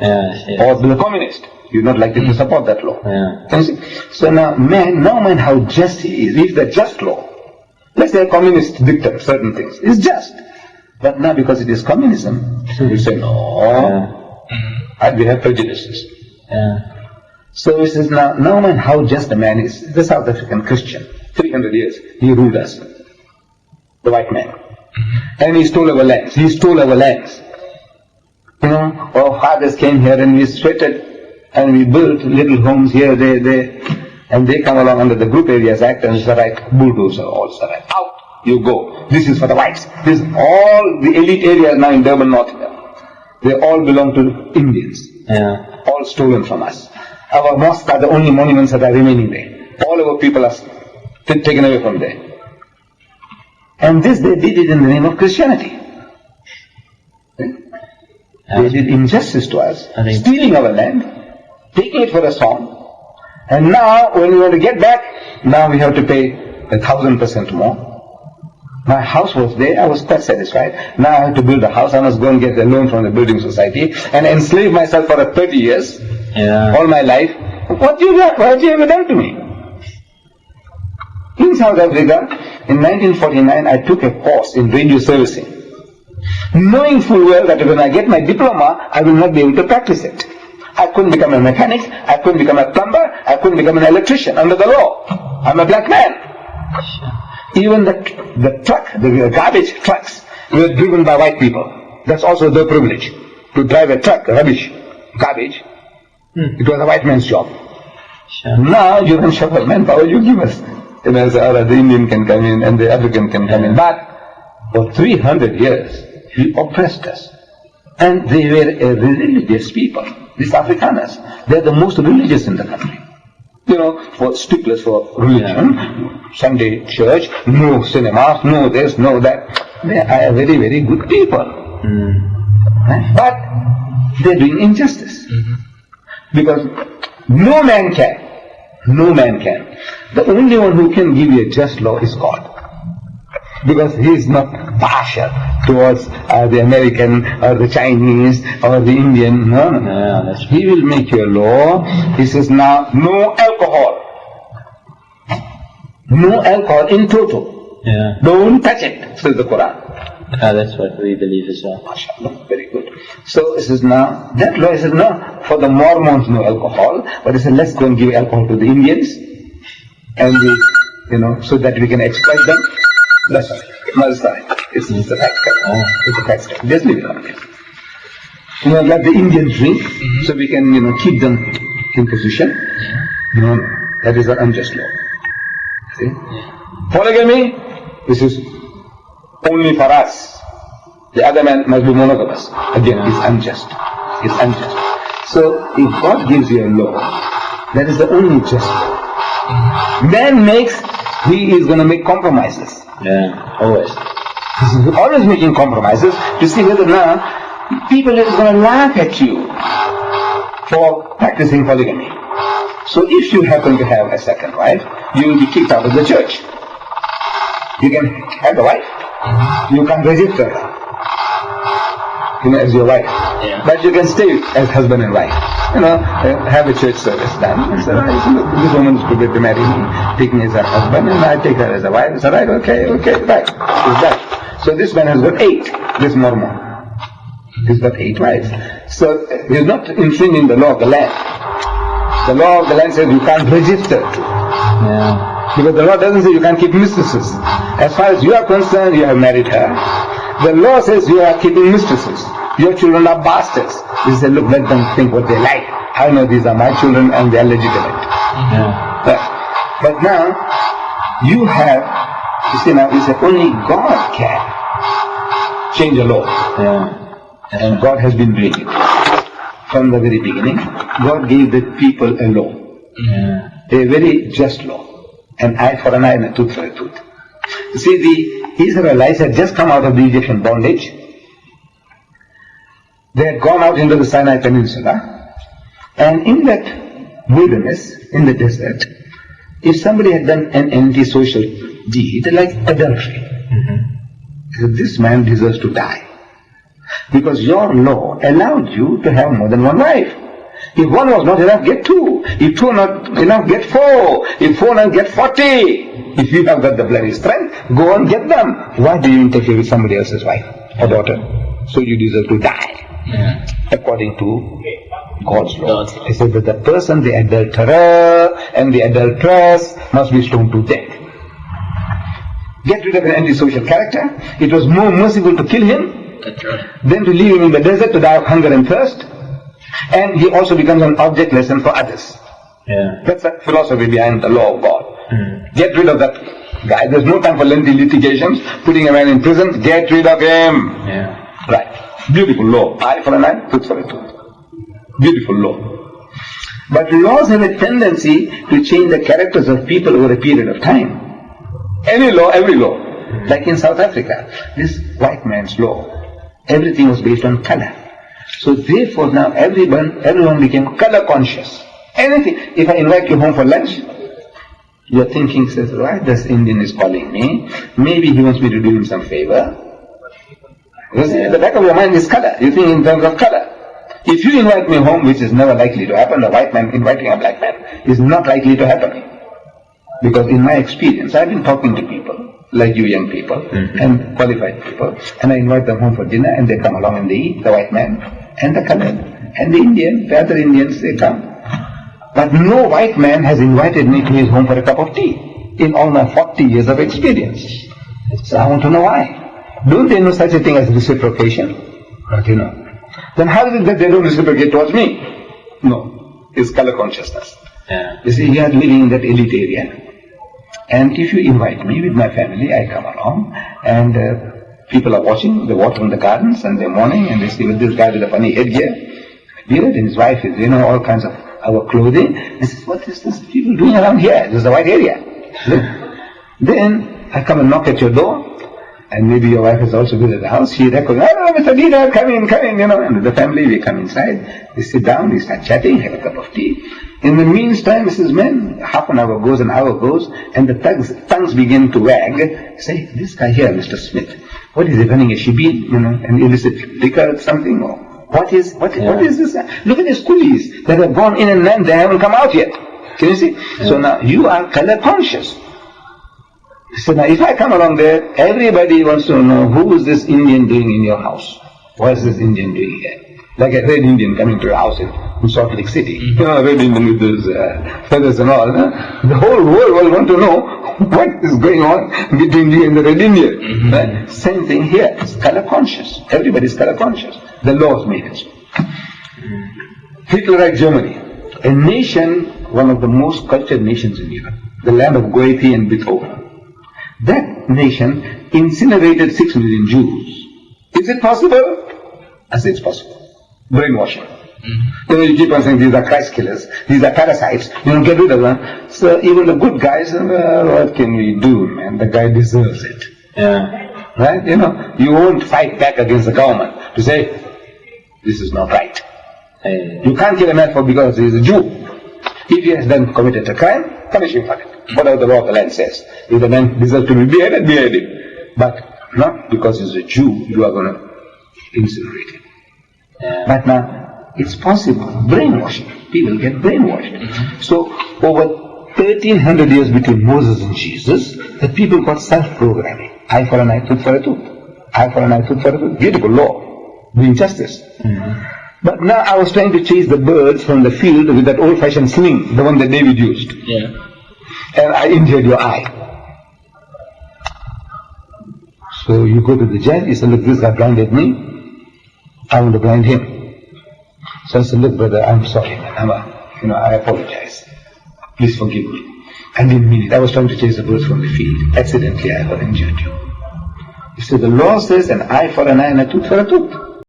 or the communist. You're not likely to support that law. Can you see? So now mind how just he is. If the just law, let's say a communist dictates certain things, it's just. But now because it is communism, you say no, we have prejudices. So he says now mind how just a man is. The South African Christian, 300 years, he ruled us, the white man. And he stole our lands. You know, our fathers came here and we sweated and we built little homes here, there, and they come along under the Group Areas Act and say, right, bulldozer, all right, out you go. This is for the whites. This all the elite areas now in Durban, North here. They all belong to Indians. All stolen from us. Our mosques are the only monuments that are remaining there. All our people are taken away from there. And this they did it in the name of Christianity. They did injustice to us, stealing our land, taking it for a song, and now when we want to get back, now we have to pay 1,000% more. My house was there, I was quite satisfied. Now I have to build a house, I must go and get a loan from the building society and enslave myself for 30 years, all my life. What have you ever done to me? In South Africa, in 1949, I took a course in radio servicing, knowing full well that when I get my diploma, I will not be able to practice it. I couldn't become a mechanic, I couldn't become a plumber, I couldn't become an electrician under the law. I'm a black man. Even the garbage trucks were driven by white people. That's also their privilege. To drive a truck, rubbish, garbage, it was a white man's job. Now you don't shovel manpower, you give us. And I say, the Indian can come in and the African can come in. But for 300 years, he oppressed us. And they were a religious people. These Afrikaners, they're the most religious in the country. You know, for sticklers for religion, Sunday church, no cinemas, no this, no that. They are very, very good people. But they're doing injustice. Because no man can. The only one who can give you a just law is God. Because he is not partial towards the American or the Chinese or the Indian. No. He will make you a law. He says now, no alcohol. No alcohol in total. Don't touch it, says the Quran. That's what we believe as well. MashaAllah, very good. So it says now, that law says no, for the Mormons no alcohol, but it says let's go and give alcohol to the Indians, and so that we can exploit them. That's right. No, it's not. It's a tax cut. It's a tax cut. Just leave it on it. Let the Indians drink, so we can, keep them in position. No, that is an unjust law. See? Polygamy, this is only for us. The other man must be monogamous. Again, it's unjust. It's unjust. So, if God gives you a law, that is the only just law. Man he is going to make compromises. Always. He's always making compromises to see whether now people are going to laugh at you for practicing polygamy. So if you happen to have a second wife, you will be kicked out of the church. You can have a wife. You can register her, as your wife. But you can stay as husband and wife. Have a church service done. And say, look, this woman is prepared to marry me, take me as her husband, and I take her as a wife. It's right, okay, right. It's that. So this man has got 8, this Mormon. He's got 8 wives. So he's not infringing the law of the land. The law of the land says you can't register. Because the law doesn't say you can't keep mistresses. As far as you are concerned, you have married her. The law says you are keeping mistresses. Your children are bastards. You say, look, let them think what they like. I know these are my children and they are legitimate. But now, you say only God can change a law. And God has been doing it. From the very beginning, God gave the people a law. A very just law. An eye for an eye and a tooth for a tooth. You see, the Israelites had just come out of the Egyptian bondage. They had gone out into the Sinai Peninsula, and in that wilderness, in the desert, if somebody had done an antisocial deed like adultery, this man deserves to die. Because your law allowed you to have more than one wife. If one was not enough, get two. If two not enough, get four. If four not, get 40. If you have got the bloody strength, go and get them. Why do you interfere with somebody else's wife or daughter? So you deserve to die. According to God's law. He said that the person, the adulterer and the adulteress must be stoned to death. Get rid of an antisocial character. It was more merciful to kill him than to leave him in the desert to die of hunger and thirst. And he also becomes an object lesson for others. That's the philosophy behind the law of God. Get rid of that guy. There's no time for lengthy litigations, putting a man in prison. Get rid of him. Right. Beautiful law. Eye for an eye, tooth for a tooth. Beautiful law. But laws have a tendency to change the characters of people over a period of time. Any law, every law. Like in South Africa, this white man's law, everything was based on color. So therefore now everyone became color conscious. Anything, if I invite you home for lunch, you're thinking, says, why this Indian is calling me? Maybe he wants me to do him some favor. Because at the back of your mind is color. You think in terms of color. If you invite me home, which is never likely to happen, a white man inviting a black man is not likely to happen. Because in my experience, I've been talking to people, like you young people, and qualified people, and I invite them home for dinner, and they come along and they eat, the white man, and the colored, and the Indian, the other Indians, they come. But no white man has invited me to his home for a cup of tea, in all my 40 years of experience. So I want to know why. Don't they know such a thing as reciprocation? But you know. Then how is it that they don't reciprocate towards me? No, it's color consciousness. You see, we are living in that elite area. And if you invite me with my family, I come along, and people are watching, they water in the gardens, and they're mourning, and they see with this guy with a funny headgear, beard, and his wife is, all kinds of our clothing. And says, what is this people doing around here? This is the white area. Then I come and knock at your door, and maybe your wife has also visited the house. She recognizes, oh, Mr. Deedat, come in, and the family, we come inside, they sit down, they start chatting, have a cup of tea. In the meantime, Mrs. Men, half an hour goes, an hour goes, and the tongues begin to wag. Say, this guy here, Mr. Smith, what is he running a shebeen, and illicit liquor or something? Or what is this? Look at these coolies that have gone in and land, they haven't come out yet. Can you see? So now, you are color conscious. So now, if I come along there, everybody wants to know, who is this Indian doing in your house? What is this Indian doing here? Like a red Indian coming to your house in Salt Lake City. A red Indian with those feathers and all. The whole world will want to know what is going on between you and the red Indian. Right? Same thing here. It's color conscious. Everybody is color conscious. The laws made it. Hitlerite Germany. A nation, one of the most cultured nations in Europe. The land of Goethe and Beethoven. That nation incinerated 6 million Jews. Is it possible? I say it's possible. Brainwashing. You keep on saying these are Christ killers, these are parasites, get rid of them. So even the good guys, what can we do, man? The guy deserves it. Right? You won't fight back against the government to say, this is not right. You can't kill a man because he is a Jew. If he has then committed a crime, punish him for it. Whatever the law of the land says. If the man deserves to be beheaded, behead him. But not because he's a Jew, you are going to incinerate him. But now, it's possible. Brainwashing. People get brainwashed. So, over 1300 years between Moses and Jesus, the people got self-programming. Eye for an eye, tooth for a tooth. Eye for an eye, tooth for a tooth. Beautiful law. Doing justice. But now I was trying to chase the birds from the field with that old-fashioned sling, the one that David used. And I injured your eye. So you go to the judge, you say, look, this guy blinded me. I want to blind him. So I said, look, brother, I'm sorry, man. I apologize. Please forgive me. I didn't mean it. I was trying to chase the birds from the field. Accidentally, I have injured you. You see, the law says an eye for an eye and a tooth for a tooth.